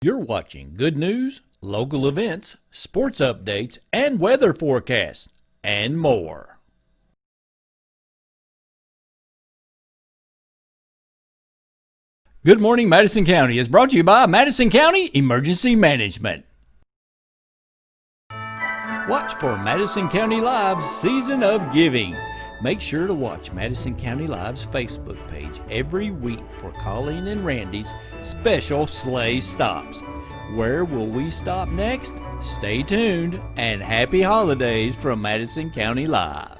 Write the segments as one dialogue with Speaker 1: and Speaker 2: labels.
Speaker 1: You're watching good news, local events, sports updates, and weather forecasts, and more. Good Morning Madison County is brought to you by Madison County Emergency Management. Watch for Madison County Live's Season of Giving. Make sure to watch Madison County Live's Facebook page every week for Colleen and Randy's special sleigh stops. Where will we stop next? Stay tuned, and happy holidays from Madison County Live.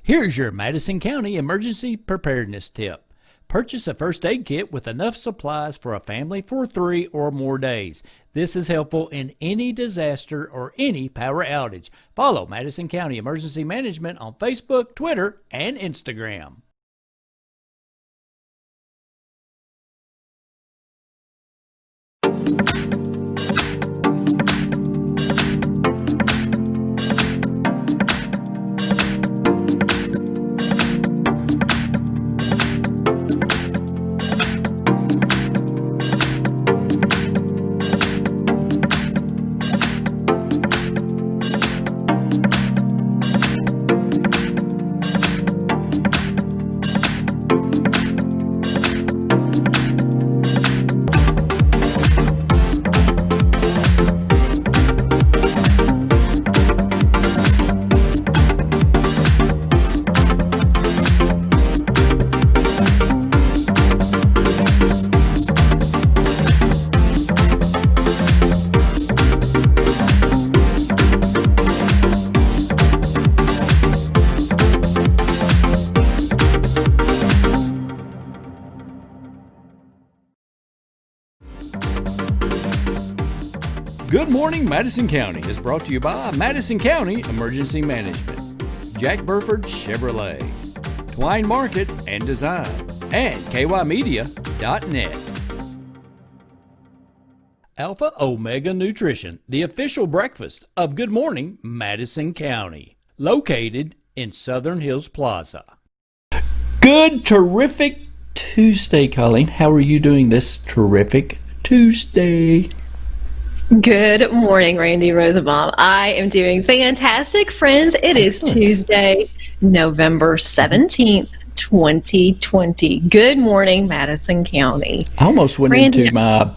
Speaker 1: Here's your Madison County Emergency Preparedness tip. Purchase a first aid kit with enough supplies for a family for 3 or more days. This is helpful in any disaster or any power outage. Follow Madison County Emergency Management on Facebook, Twitter, and Instagram. Good Morning Madison County is brought to you by Madison County Emergency Management, Jack Burford Chevrolet, Twine Market and Design, and KYmedia.net. Alpha Omega Nutrition, the official breakfast of Good Morning Madison County, located in Southern Hills Plaza. Good, terrific Tuesday, Colleen. How are you doing this terrific Tuesday?
Speaker 2: Good morning, Randy Rosenbaum. I am doing fantastic, friends. It is Tuesday, November 17th, 2020. Good morning, Madison County.
Speaker 1: I almost went into my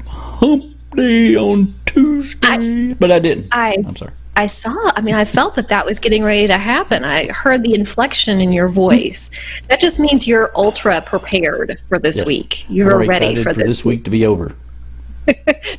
Speaker 1: hump day on Tuesday, but I didn't. I'm sorry.
Speaker 2: I felt that was getting ready to happen. I heard the inflection in your voice. That just means you're ultra prepared for this week. You're ready for
Speaker 1: this week to be over.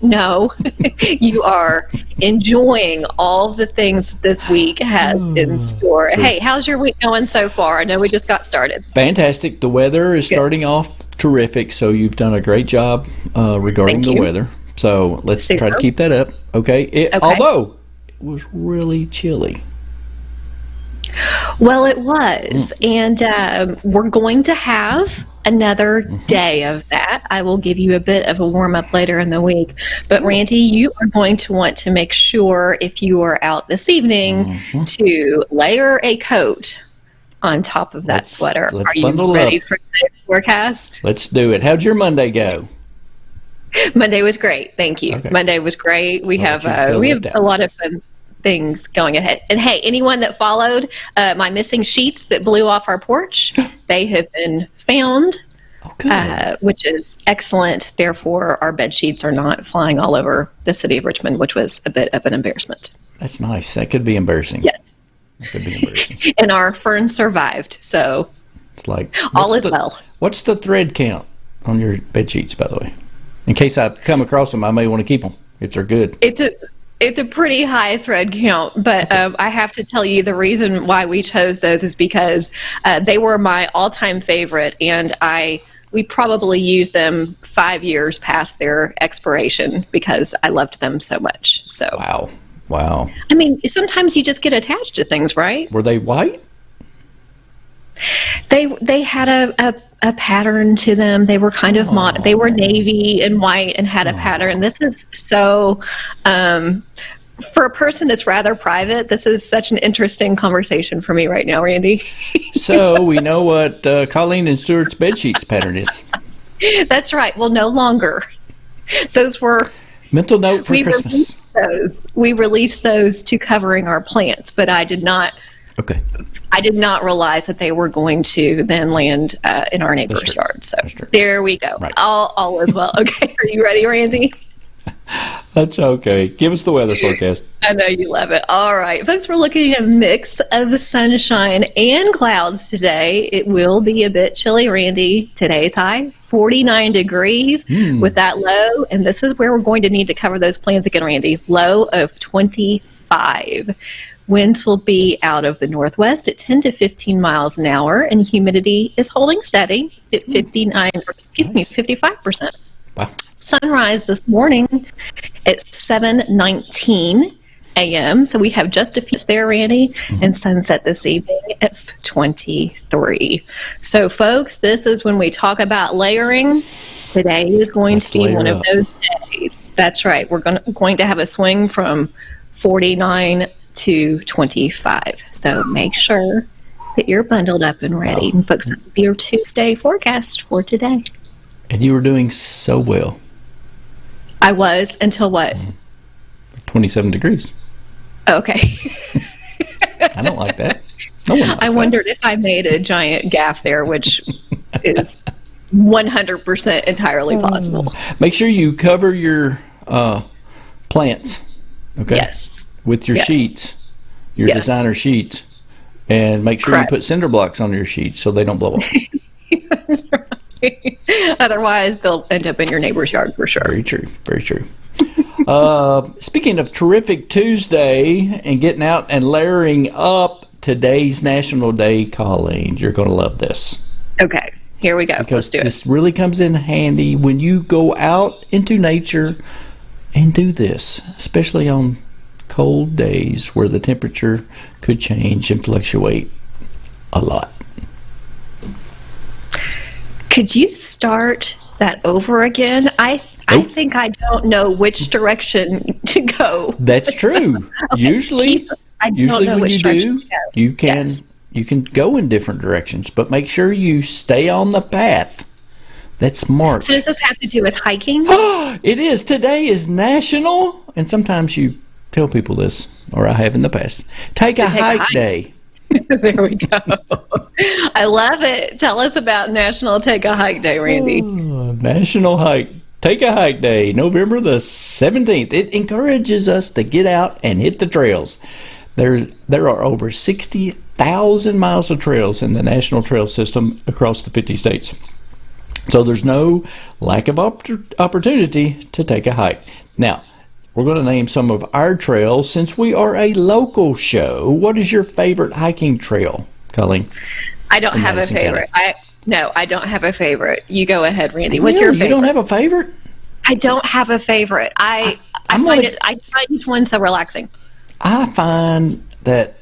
Speaker 2: No, you are enjoying all the things this week has in store. Hey, how's your week going so far? I know we just got started.
Speaker 1: Fantastic. The weather is starting off terrific, so you've done a great job regarding the weather. So let's try to keep that up. Okay. Although it was really chilly.
Speaker 2: Well, it was, and we're going to have another day of that. I will give you a bit of a warm-up later in the week. But, Randy, you are going to want to make sure, if you are out this evening, to layer a coat on top of that sweater.
Speaker 1: Are
Speaker 2: you ready for the forecast?
Speaker 1: Let's do it. How'd your Monday go?
Speaker 2: Monday was great. Thank you. Okay. Monday was great. We have a lot of fun things going ahead. And hey, anyone that followed my missing sheets that blew off our porch, they have been found, which is excellent. Therefore, our bed sheets are not flying all over the city of Richmond, which was a bit of an embarrassment.
Speaker 1: That's nice. That could be embarrassing.
Speaker 2: Yes.
Speaker 1: That could be embarrassing.
Speaker 2: And our ferns survived, so
Speaker 1: it's like
Speaker 2: all is well.
Speaker 1: What's the thread count on your bed sheets, by the way? In case I come across them, I may want to keep them if they're good.
Speaker 2: It's a pretty high thread count, but I have to tell you the reason why we chose those is because they were my all-time favorite, and we probably used them 5 years past their expiration because I loved them so much. So
Speaker 1: wow.
Speaker 2: I mean, sometimes you just get attached to things, right?
Speaker 1: Were they white?
Speaker 2: They had a pattern to them. They were kind of they were navy and white and had a pattern. This is so for a person that's rather private, this is such an interesting conversation for me right now, Randy.
Speaker 1: So we know what Colleen and Stuart's bedsheets pattern is.
Speaker 2: That's right. Well, no longer. Those were
Speaker 1: mental note for Christmas.
Speaker 2: We released those to covering our plants, but I did not.
Speaker 1: Okay.
Speaker 2: I did not realize that they were going to then land in our neighbor's yard. So there we go. Right. All is well. Okay. Are you ready, Randy?
Speaker 1: That's okay. Give us the weather forecast.
Speaker 2: I know you love it. All right, folks, we're looking at a mix of sunshine and clouds today. It will be a bit chilly, Randy. Today's high, 49 degrees with that low. And this is where we're going to need to cover those plans again, Randy. Low of 25. Winds will be out of the northwest at 10 to 15 miles an hour, and humidity is holding steady at 55%.
Speaker 1: Wow.
Speaker 2: Sunrise this morning at 7:19 a.m. So we have just a few there, Randy, and sunset this evening at 23. So, folks, this is when we talk about layering. Today is going to be one of those days. That's right. We're going to have a swing from 49 to 25. So make sure that you're bundled up and ready and book your Tuesday forecast for today.
Speaker 1: And you were doing so well.
Speaker 2: I was until what?
Speaker 1: 27 degrees.
Speaker 2: Okay.
Speaker 1: I don't like that. No one likes
Speaker 2: I wondered if I made a giant gaffe there, which is 100% entirely possible.
Speaker 1: Make sure you cover your plants. Okay.
Speaker 2: Yes.
Speaker 1: With your sheets, your designer sheets, and make sure you put cinder blocks on your sheets so they don't blow up.
Speaker 2: That's right. Otherwise, they'll end up in your neighbor's yard for sure.
Speaker 1: Very true. Very true. Speaking of terrific Tuesday and getting out and layering up, today's National Day, Colleen. You're going to love this.
Speaker 2: Okay. Here we go. Let's do it.
Speaker 1: This really comes in handy when you go out into nature and do this, especially on cold days where the temperature could change and fluctuate a lot.
Speaker 2: Could you start that over again? I think I don't know which direction to go.
Speaker 1: That's true. Okay, usually when you do, you can go in different directions, but make sure you stay on the path that's marked.
Speaker 2: So does this have to do with hiking?
Speaker 1: It is. Today is National, and sometimes you tell people this, or I have in the past, take a hike day.
Speaker 2: There we go. I love it. Tell us about National Take a Hike Day, Randy.
Speaker 1: National Take a Hike Day, November the 17th. It encourages us to get out and hit the trails. There are over 60,000 miles of trails in the National Trail System across the 50 states. So there's no lack of opportunity to take a hike. Now, we're going to name some of our trails since we are a local show. What is your favorite hiking trail, Colleen?
Speaker 2: I don't have a favorite. I don't have a favorite. You go ahead, Randy. What's your favorite?
Speaker 1: You don't have a favorite?
Speaker 2: I don't have a favorite. I find each one so relaxing.
Speaker 1: I find that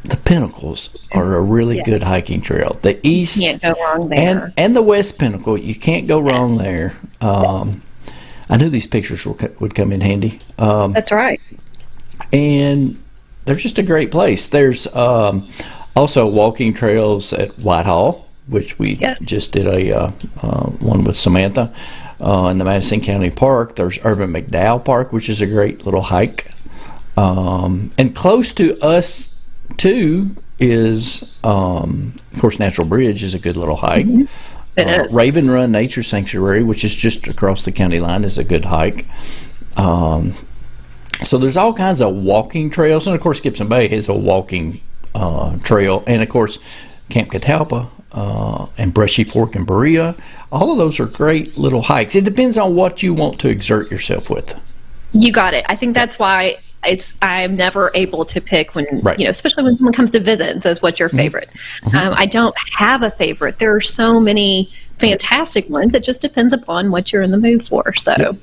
Speaker 1: the Pinnacles are a really good hiking trail. The east
Speaker 2: can't go wrong there.
Speaker 1: And the West Pinnacle, you can't go wrong there. I knew these pictures would come in handy.
Speaker 2: That's right.
Speaker 1: And they're just a great place. There's also walking trails at Whitehall, which we just did a one with Samantha in the Madison County Park. There's Irvin McDowell Park, which is a great little hike. And close to us, too, is, of course, Natural Bridge is a good little hike. Mm-hmm. Raven Run Nature Sanctuary, which is just across the county line, is a good hike. So there's all kinds of walking trails, and of course Gibson Bay is a walking trail, and of course Camp Catalpa and Brushy Fork and Berea. All of those are great little hikes. It depends on what you want to exert yourself with.
Speaker 2: You got it. I think that's why I'm never able to pick when, especially when someone comes to visit and says, what's your favorite? Mm-hmm. I don't have a favorite. There are so many fantastic ones. It just depends upon what you're in the mood for. So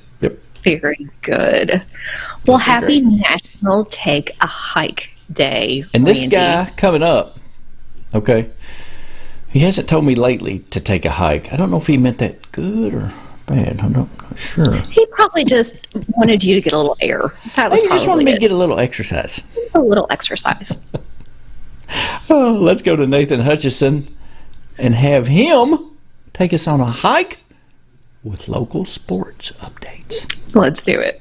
Speaker 2: very good. Well, happy National Take a Hike Day,
Speaker 1: And
Speaker 2: Randy.
Speaker 1: This guy coming up, he hasn't told me lately to take a hike. I don't know if he meant that good or bad. I'm not sure.
Speaker 2: He probably just wanted you to get a little air. That was
Speaker 1: He just wanted me to get a little exercise.
Speaker 2: A little exercise.
Speaker 1: Let's go to Nathan Hutchison and have him take us on a hike with local sports updates.
Speaker 2: Let's do it.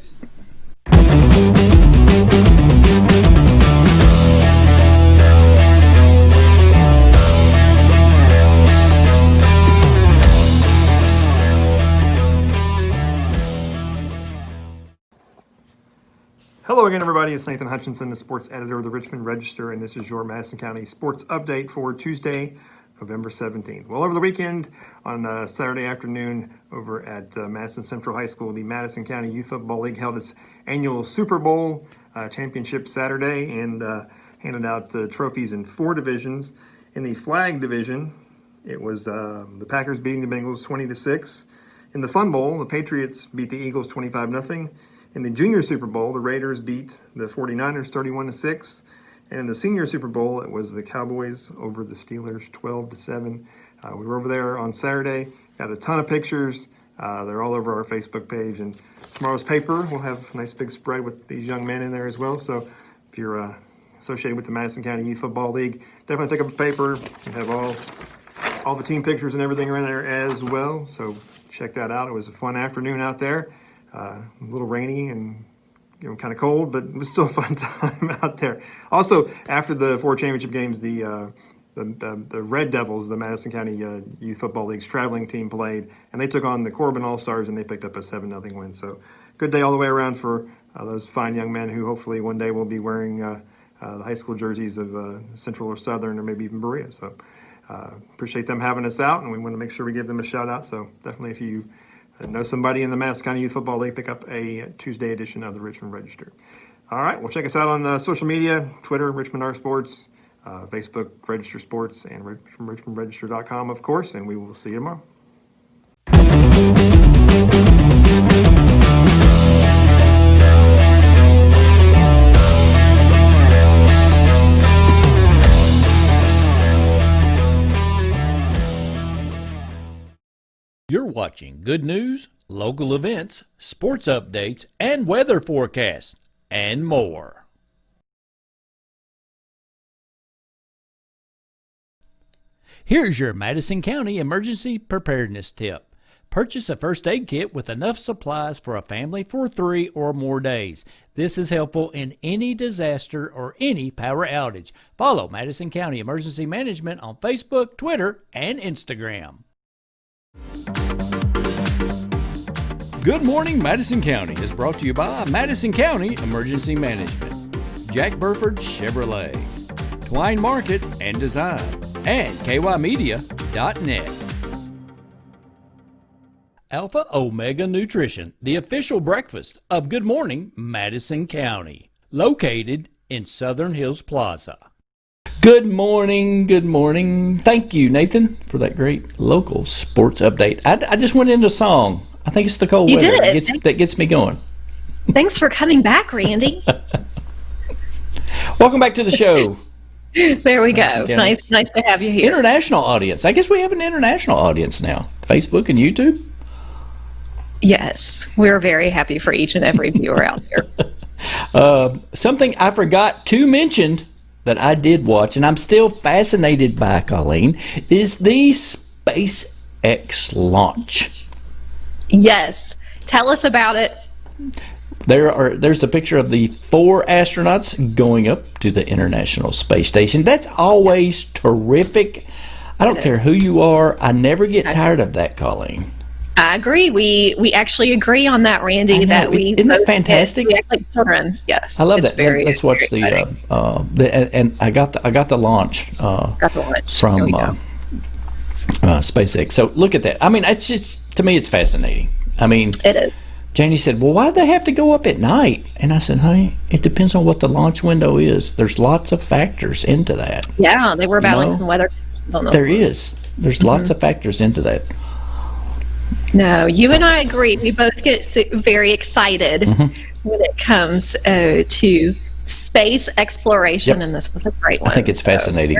Speaker 3: Hello again, everybody. It's Nathan Hutchinson, the sports editor of the Richmond Register, and this is your Madison County sports update for Tuesday, November 17th. Well, over the weekend, on Saturday afternoon, over at Madison Central High School, the Madison County Youth Football League held its annual Super Bowl championship Saturday and handed out trophies in 4 divisions. In the flag division, it was the Packers beating the Bengals 20-6. In the Fun Bowl, the Patriots beat the Eagles 25-0. In the Junior Super Bowl, the Raiders beat the 49ers 31-6. And in the Senior Super Bowl, it was the Cowboys over the Steelers 12-7. We were over there on Saturday, got a ton of pictures. They're all over our Facebook page. And tomorrow's paper will have a nice big spread with these young men in there as well. So if you're associated with the Madison County Youth Football League, definitely pick up a paper. We have all the team pictures and everything are in there as well. So check that out. It was a fun afternoon out there. A little rainy and kind of cold, but it was still a fun time out there. Also, after the 4 championship games, the Red Devils, the Madison County Youth Football League's traveling team, played, and they took on the Corbin All-Stars, and they picked up a 7-0 win. So good day all the way around for those fine young men who hopefully one day will be wearing the high school jerseys of Central or Southern or maybe even Berea. So appreciate them having us out, and we want to make sure we give them a shout-out. So definitely, if you know somebody in the Madison County Youth Football League, pick up a Tuesday edition of the Richmond Register. All right, well, check us out on social media, Twitter, Richmond R Sports, Facebook, Register Sports, and richmondregister.com, of course, and we will see you tomorrow.
Speaker 1: You're watching good news, local events, sports updates, and weather forecasts, and more. Here's your Madison County emergency preparedness tip. Purchase a first aid kit with enough supplies for a family for 3 or more days. This is helpful in any disaster or any power outage. Follow Madison County Emergency Management on Facebook, Twitter, and Instagram. Good Morning Madison County is brought to you by Madison County Emergency Management, Jack Burford Chevrolet, Twine Market and Design, and kymedia.net. Alpha Omega Nutrition, the official breakfast of Good Morning Madison County, located in Southern Hills Plaza. Good morning, good morning. Thank you, Nathan, for that great local sports update. I just went into song. I think it's the cold weather that gets me going.
Speaker 2: Thanks for coming back, Randy.
Speaker 1: Welcome back to the show.
Speaker 2: There we go. Nice to have you here.
Speaker 1: International audience. I guess we have an international audience now. Facebook and YouTube.
Speaker 2: Yes, we're very happy for each and every viewer out there.
Speaker 1: Something I forgot to mention that I did watch, and I'm still fascinated by, Colleen, is the SpaceX launch.
Speaker 2: Yes. Tell us about it.
Speaker 1: There's a picture of the 4 astronauts going up to the International Space Station. That's always terrific. I don't care who you are. I never get tired of that, Colleen.
Speaker 2: I agree. We actually agree on that, Randy.
Speaker 1: Isn't that fantastic?
Speaker 2: We act like children. Yes,
Speaker 1: I love that. Let's watch the and I got the launch. From SpaceX. So look at that. I mean, it's just, to me, it's fascinating. I mean,
Speaker 2: it is.
Speaker 1: Janie said, "Well, why'd they have to go up at night?" And I said, "Honey, it depends on what the launch window is. There's lots of factors into that."
Speaker 2: Yeah, they were battling some weather.
Speaker 1: There's lots of factors into that.
Speaker 2: No, you and I agree. We both get very excited when it comes to space exploration, and this was a great one.
Speaker 1: I think it's fascinating.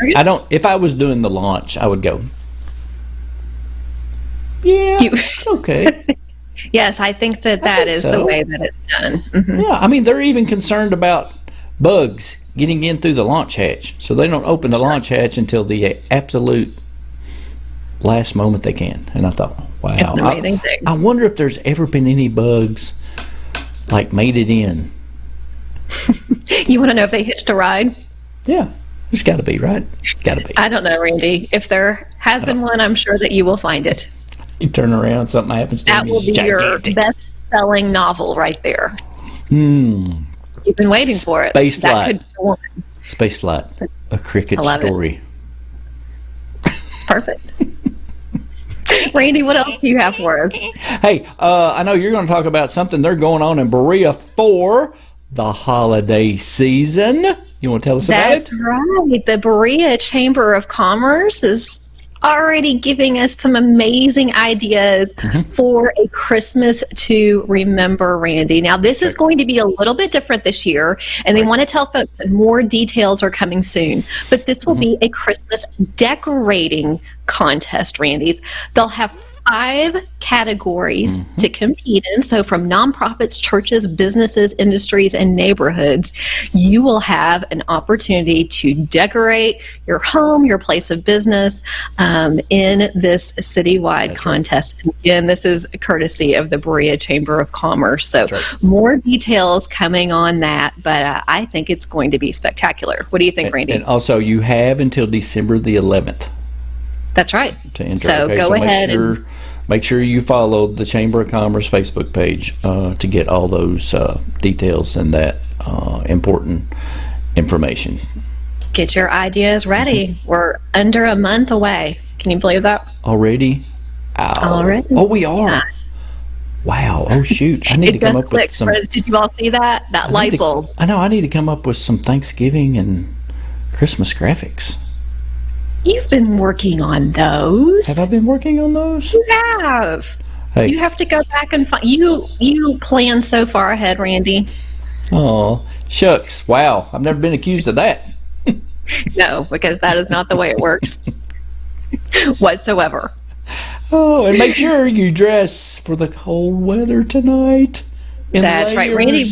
Speaker 1: If I was doing the launch, I would go, yeah, it's okay.
Speaker 2: Yes, I think that is the way that it's done. Mm-hmm.
Speaker 1: Yeah, I mean, they're even concerned about bugs getting in through the launch hatch, so they don't open the launch hatch until the absolute last moment they can. And I thought, wow.
Speaker 2: It's an amazing thing.
Speaker 1: I wonder if there's ever been any bugs like made it in.
Speaker 2: You want to know if they hitched a ride?
Speaker 1: Yeah. There's got to be, right? Got to be.
Speaker 2: I don't know, Randy. If there has been one, I'm sure that you will find it.
Speaker 1: You turn around, something happens to
Speaker 2: that
Speaker 1: me.
Speaker 2: That will be gigantic. Your best-selling novel right there. You've been waiting for it.
Speaker 1: Space flight. Space flight. A cricket story.
Speaker 2: Perfect. Randy, what else do you have for us?
Speaker 1: Hey, I know you're going to talk about something they're going on in Berea for the holiday season. You want to tell us about it?
Speaker 2: That's right. The Berea Chamber of Commerce is already giving us some amazing ideas for a Christmas to remember, Randy. Now, this is going to be a little bit different this year, and they want to tell folks that more details are coming soon. But this will be a Christmas decorating contest, Randy's. They'll have 5 categories to compete in. So from nonprofits, churches, businesses, industries, and neighborhoods, you will have an opportunity to decorate your home, your place of business in this citywide contest. And again, this is courtesy of the Berea Chamber of Commerce. So more details coming on that, but I think it's going to be spectacular. What do you think, Randy?
Speaker 1: And also, you have until December the 11th.
Speaker 2: That's right.
Speaker 1: To enter.
Speaker 2: So go ahead and
Speaker 1: make sure you follow the Chamber of Commerce Facebook page to get all those details and that important information.
Speaker 2: Get your ideas ready. We're under a month away. Can you believe that?
Speaker 1: Already?
Speaker 2: Already?
Speaker 1: Oh, we are. Wow. Oh, shoot. I need to come up with some.
Speaker 2: Did you all see that? That light bulb.
Speaker 1: I know. I need to come up with some Thanksgiving and Christmas graphics.
Speaker 2: You've been working on those.
Speaker 1: Have I been working on those?
Speaker 2: You have. Hey. You have to go back and find. You plan so far ahead, Randy.
Speaker 1: Oh, shucks. Wow. I've never been accused of that.
Speaker 2: No, because that is not the way it works whatsoever.
Speaker 1: Oh, and make sure you dress for the cold weather tonight.
Speaker 2: That's right, Randy.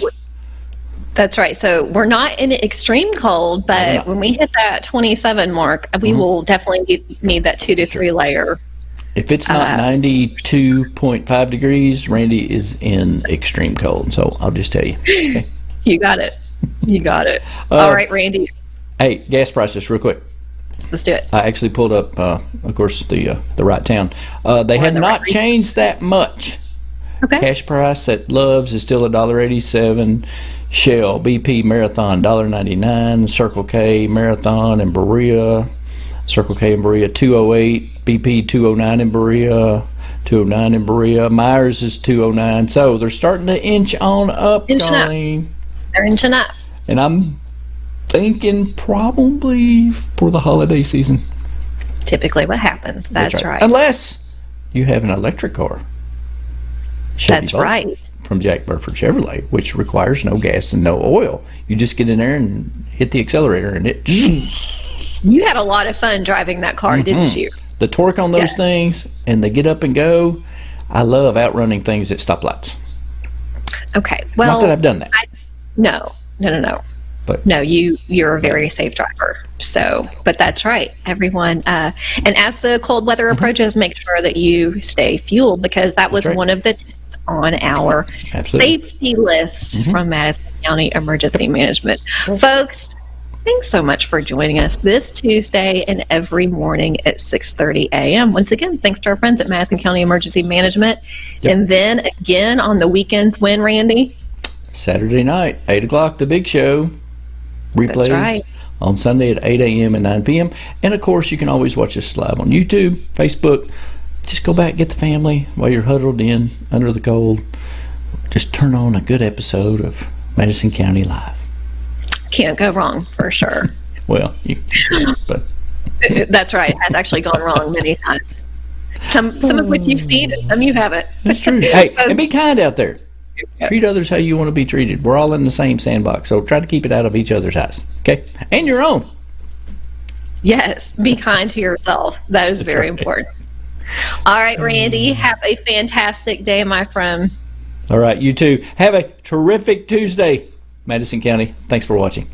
Speaker 2: That's right. So we're not in extreme cold, but when we hit that 27 mark, we will definitely need that 2 to 3 layer.
Speaker 1: If it's not 92.5 degrees, Randy is in extreme cold. So I'll just tell you. Okay?
Speaker 2: You got it. You got it. All right, Randy.
Speaker 1: Hey, gas prices, real quick.
Speaker 2: Let's do it.
Speaker 1: I actually pulled up, of course, the right town. They have not changed that much.
Speaker 2: Okay.
Speaker 1: Cash price at Love's is still $1.87. Shell, BP, Marathon, $1.99. Circle K, Marathon, and Berea. Circle K and Berea, $2.08. BP, $2.09 in Berea. $2.09 in Berea. Myers is $2.09. So they're starting to inch on up, Colleen.
Speaker 2: They're inching up.
Speaker 1: And I'm thinking probably for the holiday season.
Speaker 2: Typically what happens. That's right.
Speaker 1: Unless you have an electric car.
Speaker 2: That's right.
Speaker 1: From Jack Burford Chevrolet, which requires no gas and no oil. You just get in there and hit the accelerator and it...
Speaker 2: You had a lot of fun driving that car, didn't you?
Speaker 1: The torque on those things, and they get up and go. I love outrunning things at stoplights.
Speaker 2: Okay, well...
Speaker 1: Not that I've done that.
Speaker 2: No. But no, you're a very safe driver. So, but that's right, everyone. And as the cold weather approaches, make sure that you stay fueled, because that was one of the tips on our safety list from Madison County Emergency Management. Folks, thanks so much for joining us this Tuesday and every morning at 6:30 a.m. Once again, thanks to our friends at Madison County Emergency Management. And then again on the weekends, when, Randy?
Speaker 1: Saturday night, 8 o'clock, the big show. Replays on Sunday at 8 a.m. and 9 p.m. And, of course, you can always watch us live on YouTube, Facebook. Just go back, get the family while you're huddled in under the cold. Just turn on a good episode of Madison County Live.
Speaker 2: Can't go wrong, for sure.
Speaker 1: Well, but
Speaker 2: that's right. It has actually gone wrong many times. Some of which you've seen, some you haven't.
Speaker 1: That's true. Hey, and be kind out there. Treat others how you want to be treated. We're all in the same sandbox, so try to keep it out of each other's eyes, okay? And your own.
Speaker 2: Yes, be kind to yourself. That is very important. All right, Randy, have a fantastic day, my friend.
Speaker 1: All right, you too. Have a terrific Tuesday, Madison County. Thanks for watching.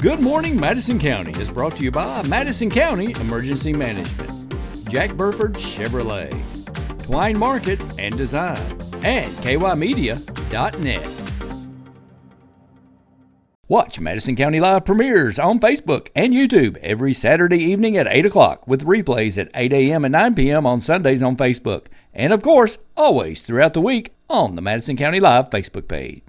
Speaker 1: Good Morning Madison County is brought to you by Madison County Emergency Management, Jack Burford Chevrolet, Twine Market and Design, and kymedia.net. Watch Madison County Live premieres on Facebook and YouTube every Saturday evening at 8 o'clock with replays at 8 a.m. and 9 p.m. on Sundays on Facebook. And of course, always throughout the week on the Madison County Live Facebook page.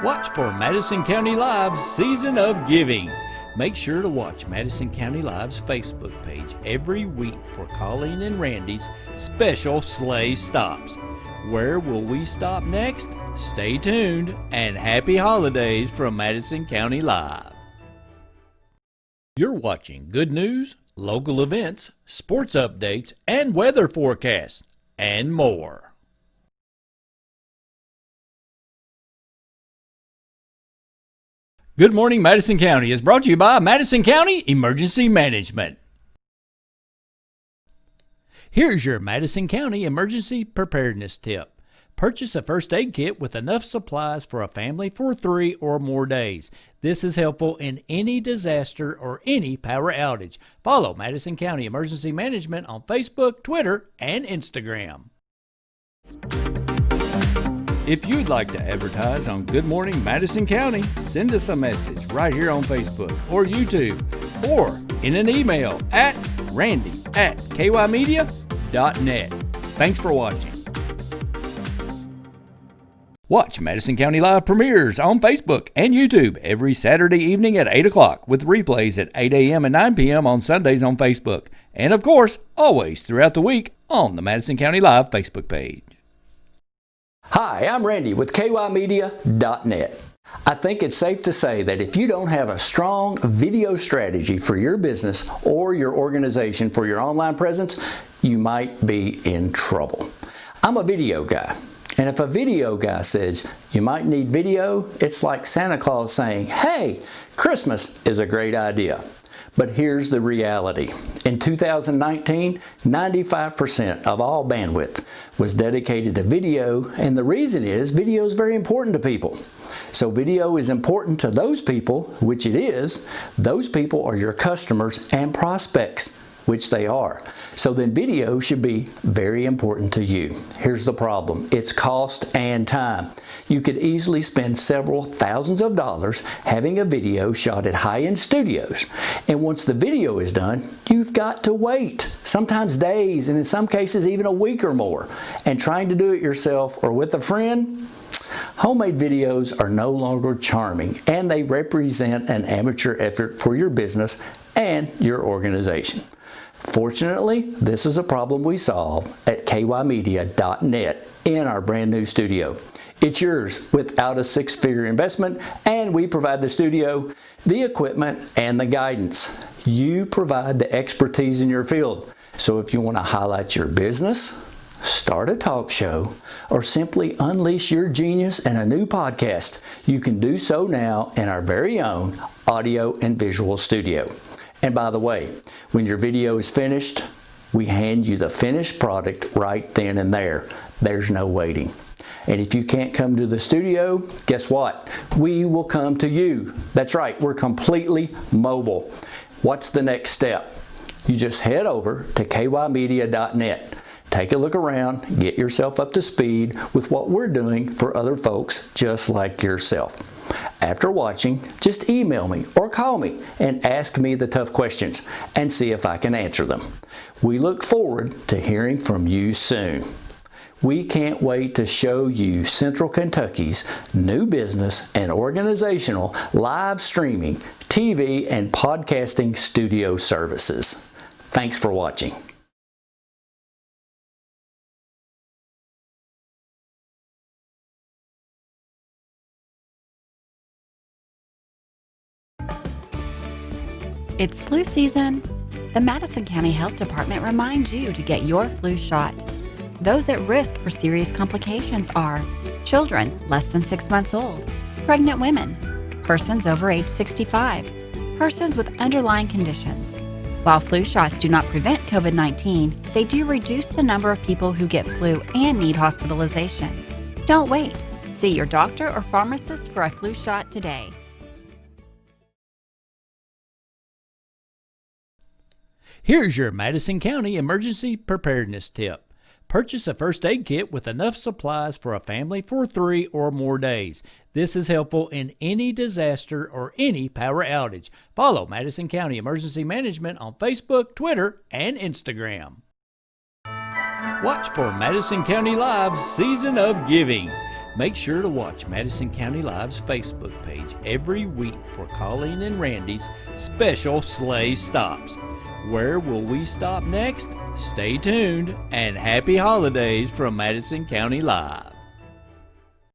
Speaker 1: Watch for Madison County Live's Season of Giving. Make sure to watch Madison County Live's Facebook page every week for Colleen and Randy's special sleigh stops. Where will we stop next? Stay tuned, and happy holidays from Madison County Live. You're watching good news, local events, sports updates, and weather forecasts, and more. Good Morning Madison County is brought to you by Madison County Emergency Management. Here's your Madison County Emergency Preparedness tip. Purchase a first aid kit with enough supplies for a family for 3 or more days. This is helpful in any disaster or any power outage. Follow Madison County Emergency Management on Facebook, Twitter, and Instagram. If you'd like to advertise on Good Morning Madison County, send us a message right here on Facebook or YouTube, or in an email at randy@kymedia.net. Thanks for watching. Watch Madison County Live premieres on Facebook and YouTube every Saturday evening at 8 o'clock with replays at 8 a.m. and 9 p.m. on Sundays on Facebook. And of course, always throughout the week on the Madison County Live Facebook page.
Speaker 4: Hi, I'm Randy with kymedia.net. I think it's safe to say that if you don't have a strong video strategy for your business or your organization for your online presence, you might be in trouble. I'm a video guy, and if a video guy says you might need video, it's like Santa Claus saying, hey, Christmas is a great idea. But here's the reality. In 2019, 95% of all bandwidth was dedicated to video, and the reason is video is very important to people. So video is important to those people, which it is. Those people are your customers and prospects, which they are. So then video should be very important to you. Here's the problem. It's cost and time. You could easily spend several thousands of dollars having a video shot at high-end studios. And once the video is done, you've got to wait, sometimes days, and in some cases even a week or more. And trying to do it yourself or with a friend, homemade videos are no longer charming, and they represent an amateur effort for your business and your organization. Fortunately, this is a problem we solve at kymedia.net in our brand new studio. It's yours without a six-figure investment, and we provide the studio, the equipment, and the guidance. You provide the expertise in your field. So if you want to highlight your business, start a talk show, or simply unleash your genius in a new podcast, you can do so now in our very own audio and visual studio. And by the way, when your video is finished, we hand you the finished product right then and there. There's no waiting. And if you can't come to the studio, guess what? We will come to you. That's right, we're completely mobile. What's the next step? You just head over to kymedia.net. Take a look around, get yourself up to speed with what we're doing for other folks just like yourself. After watching, just email me or call me and ask me the tough questions and see if I can answer them. We look forward to hearing from you soon. We can't wait to show you Central Kentucky's new business and organizational live streaming, TV, and podcasting studio services. Thanks for watching.
Speaker 5: It's flu season. The Madison County Health Department reminds you to get your flu shot. Those at risk for serious complications are children less than 6 months old, pregnant women, persons over age 65, persons with underlying conditions. While flu shots do not prevent COVID-19, they do reduce the number of people who get flu and need hospitalization. Don't wait. See your doctor or pharmacist for a flu shot today.
Speaker 1: Here's your Madison County emergency preparedness tip. Purchase a first aid kit with enough supplies for a family for 3 or more days. This is helpful in any disaster or any power outage. Follow Madison County Emergency Management on Facebook, Twitter, and Instagram. Watch for Madison County Live's Season of Giving. Make sure to watch Madison County Live's Facebook page every week for Colleen and Randy's special sleigh stops. Where will we stop next? Stay tuned, and happy holidays from Madison County Live.